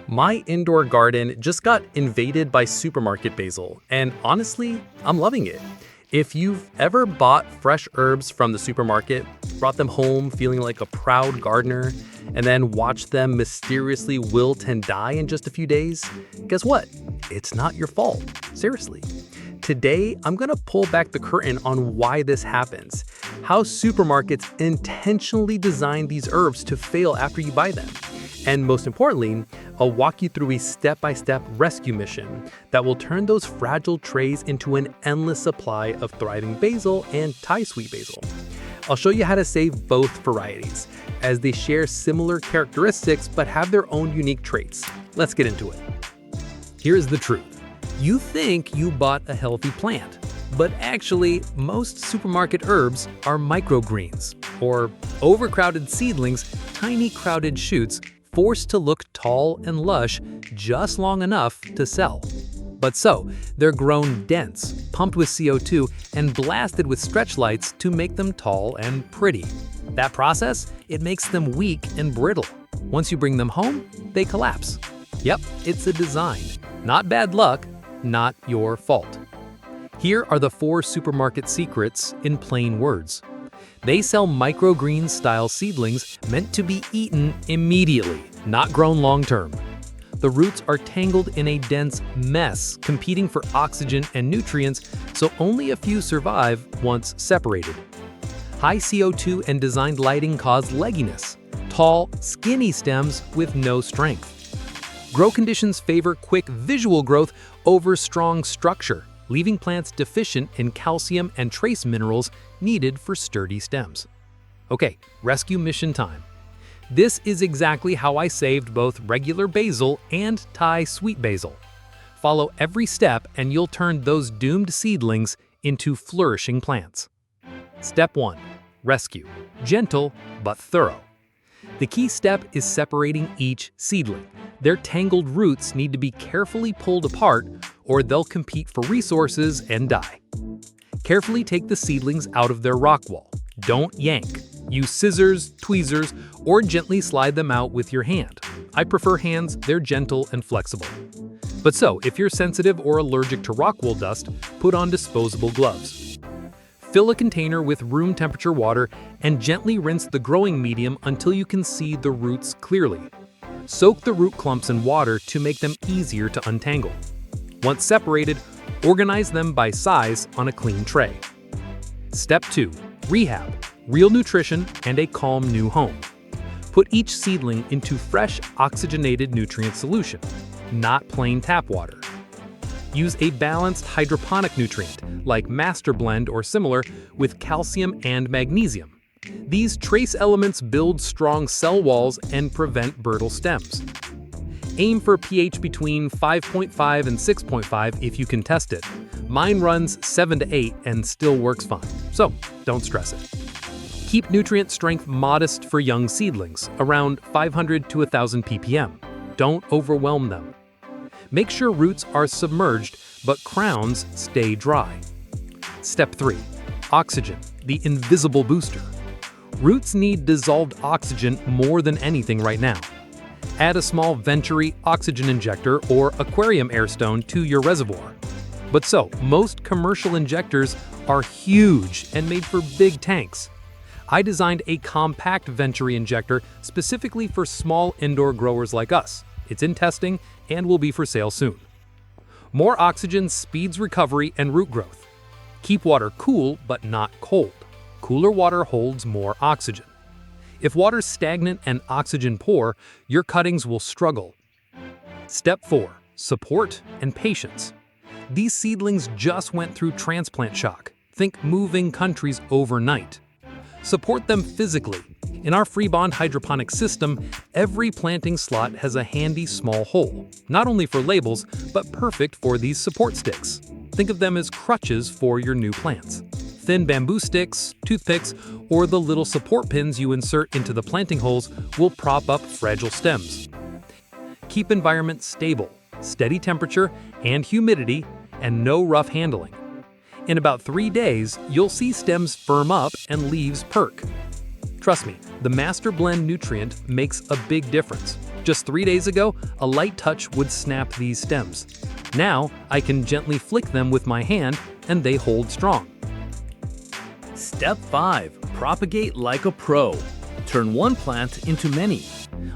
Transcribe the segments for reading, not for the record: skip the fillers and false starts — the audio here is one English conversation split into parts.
My indoor garden just got invaded by supermarket basil, and honestly, I'm loving it. If you've ever bought fresh herbs from the supermarket, brought them home feeling like a proud gardener, and then watched them mysteriously wilt and die in just a few days, guess what? It's not your fault. Seriously. Today, I'm gonna pull back the curtain on why this happens, how supermarkets intentionally design these herbs to fail after you buy them. And most importantly, I'll walk you through a step-by-step rescue mission that will turn those fragile trays into an endless supply of thriving basil and Thai sweet basil. I'll show you how to save both varieties, as they share similar characteristics but have their own unique traits. Let's get into it. Here's the truth. You think you bought a healthy plant, but actually, most supermarket herbs are microgreens, or overcrowded seedlings, tiny crowded shoots forced to look tall and lush just long enough to sell. But so, they're grown dense, pumped with CO2, and blasted with stretch lights to make them tall and pretty. That process, it makes them weak and brittle. Once you bring them home, they collapse. Yep, it's a design. Not bad luck, not your fault. Here are the 4 supermarket secrets in plain words. They sell microgreen-style seedlings meant to be eaten immediately, not grown long-term. The roots are tangled in a dense mess, competing for oxygen and nutrients, so only a few survive once separated. High CO2 and designed lighting cause legginess, tall, skinny stems with no strength. Grow conditions favor quick visual growth over strong structure, leaving plants deficient in calcium and trace minerals needed for sturdy stems. Okay, rescue mission time. This is exactly how I saved both regular basil and Thai sweet basil. Follow every step and you'll turn those doomed seedlings into flourishing plants. Step 1. Rescue. Gentle but thorough. The key step is separating each seedling. Their tangled roots need to be carefully pulled apart or they'll compete for resources and die. Carefully take the seedlings out of their rock wall. Don't yank. Use scissors, tweezers, or gently slide them out with your hand. I prefer hands, they're gentle and flexible. But so, if you're sensitive or allergic to rock wool dust, put on disposable gloves. Fill a container with room temperature water and gently rinse the growing medium until you can see the roots clearly. Soak the root clumps in water to make them easier to untangle. Once separated, organize them by size on a clean tray. Step 2. Rehab. Real nutrition and a calm new home. Put each seedling into fresh, oxygenated nutrient solution, not plain tap water. Use a balanced hydroponic nutrient, like MasterBlend or similar, with calcium and magnesium. These trace elements build strong cell walls and prevent brittle stems. Aim for pH between 5.5 and 6.5 if you can test it. Mine runs 7 to 8 and still works fine, so don't stress it. Keep nutrient strength modest for young seedlings, around 500 to 1000 ppm. Don't overwhelm them. Make sure roots are submerged, but crowns stay dry. Step 3. Oxygen, the invisible booster. Roots need dissolved oxygen more than anything right now. Add a small Venturi oxygen injector or aquarium air stone to your reservoir. But so, most commercial injectors are huge and made for big tanks. I designed a compact Venturi injector specifically for small indoor growers like us. It's in testing and will be for sale soon. More oxygen speeds recovery and root growth. Keep water cool but not cold. Cooler water holds more oxygen. If water's stagnant and oxygen poor, your cuttings will struggle. Step 4. Support and patience. These seedlings just went through transplant shock. Think moving countries overnight. Support them physically. In our FreeBonde hydroponic system, every planting slot has a handy small hole, not only for labels, but perfect for these support sticks. Think of them as crutches for your new plants. Thin bamboo sticks, toothpicks, or the little support pins you insert into the planting holes will prop up fragile stems. Keep environment stable, steady temperature and humidity, and no rough handling. In about 3 days, you'll see stems firm up and leaves perk. Trust me, the MasterBlend nutrient makes a big difference. Just 3 days ago, a light touch would snap these stems. Now, I can gently flick them with my hand and they hold strong. Step 5. Propagate like a pro. Turn one plant into many.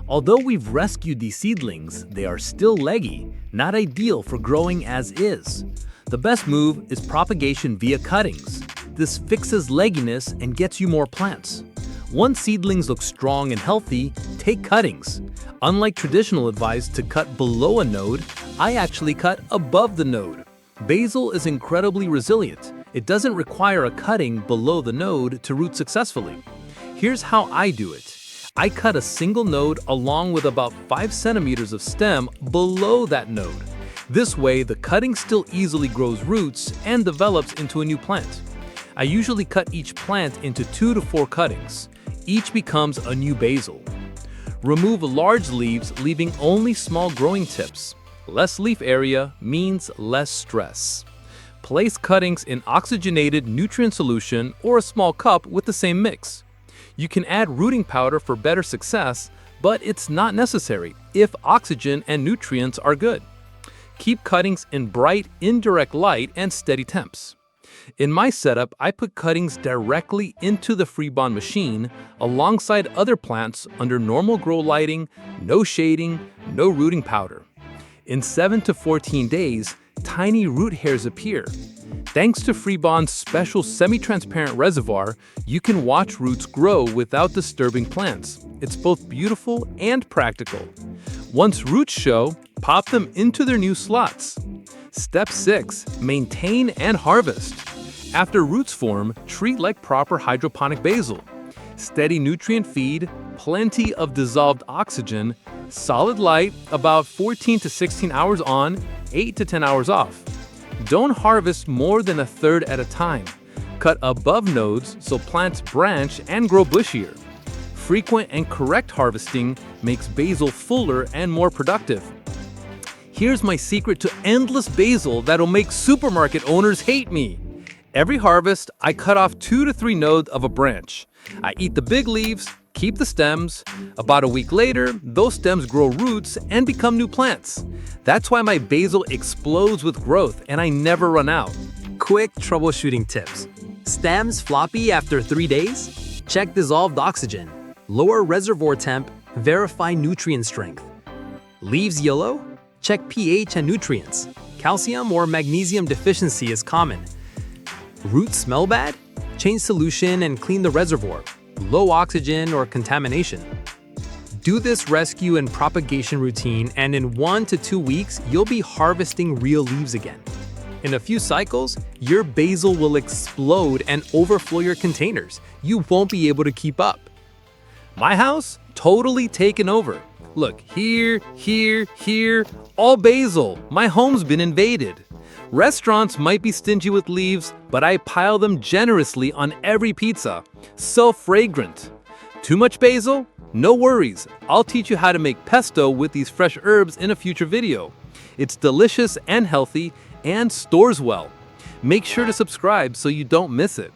Although we've rescued these seedlings, they are still leggy, not ideal for growing as is. The best move is propagation via cuttings. This fixes legginess and gets you more plants. Once seedlings look strong and healthy, take cuttings. Unlike traditional advice to cut below a node, I actually cut above the node. Basil is incredibly resilient. It doesn't require a cutting below the node to root successfully. Here's how I do it. I cut a single node along with about 5 centimeters of stem below that node. This way, the cutting still easily grows roots and develops into a new plant. I usually cut each plant into 2 to 4 cuttings. Each becomes a new basil. Remove large leaves, leaving only small growing tips. Less leaf area means less stress. Place cuttings in oxygenated nutrient solution or a small cup with the same mix. You can add rooting powder for better success, but it's not necessary if oxygen and nutrients are good. Keep cuttings in bright, indirect light and steady temps. In my setup, I put cuttings directly into the FreeBonde machine alongside other plants under normal grow lighting, no shading, no rooting powder. In 7 to 14 days, tiny root hairs appear. Thanks to FreeBonde's special semi-transparent reservoir, you can watch roots grow without disturbing plants. It's both beautiful and practical. Once roots show, pop them into their new slots. Step 6. Maintain and harvest. After roots form, treat like proper hydroponic basil. Steady nutrient feed, plenty of dissolved oxygen, solid light, about 14 to 16 hours on, 8 to 10 hours off. Don't harvest more than a third at a time. Cut above nodes so plants branch and grow bushier. Frequent and correct harvesting makes basil fuller and more productive. Here's my secret to endless basil that'll make supermarket owners hate me. Every harvest, I cut off 2 to 3 nodes of a branch. I eat the big leaves, keep the stems. About a week later, those stems grow roots and become new plants. That's why my basil explodes with growth and I never run out. Quick troubleshooting tips. Stems floppy after 3 days? Check dissolved oxygen. Lower reservoir temp, verify nutrient strength. Leaves yellow? Check pH and nutrients. Calcium or magnesium deficiency is common. Roots smell bad? Change solution and clean the reservoir. Low oxygen or contamination. Do this rescue and propagation routine and in 1 to 2 weeks, you'll be harvesting real leaves again. In a few cycles, your basil will explode and overflow your containers. You won't be able to keep up. My house? Totally taken over. Look, here, all basil. My home's been invaded. Restaurants might be stingy with leaves, but I pile them generously on every pizza. So fragrant. Too much basil? No worries. I'll teach you how to make pesto with these fresh herbs in a future video. It's delicious and healthy and stores well. Make sure to subscribe so you don't miss it.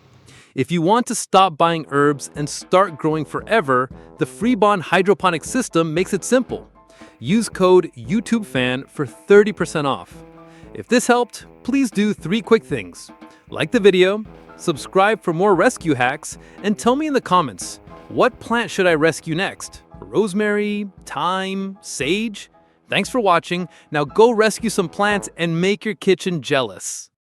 If you want to stop buying herbs and start growing forever, the FreeBonde hydroponic system makes it simple. Use code YouTubeFan for 30% off. If this helped, please do 3 quick things. Like the video, subscribe for more rescue hacks, and tell me in the comments, what plant should I rescue next? Rosemary, thyme, sage? Thanks for watching. Now go rescue some plants and make your kitchen jealous.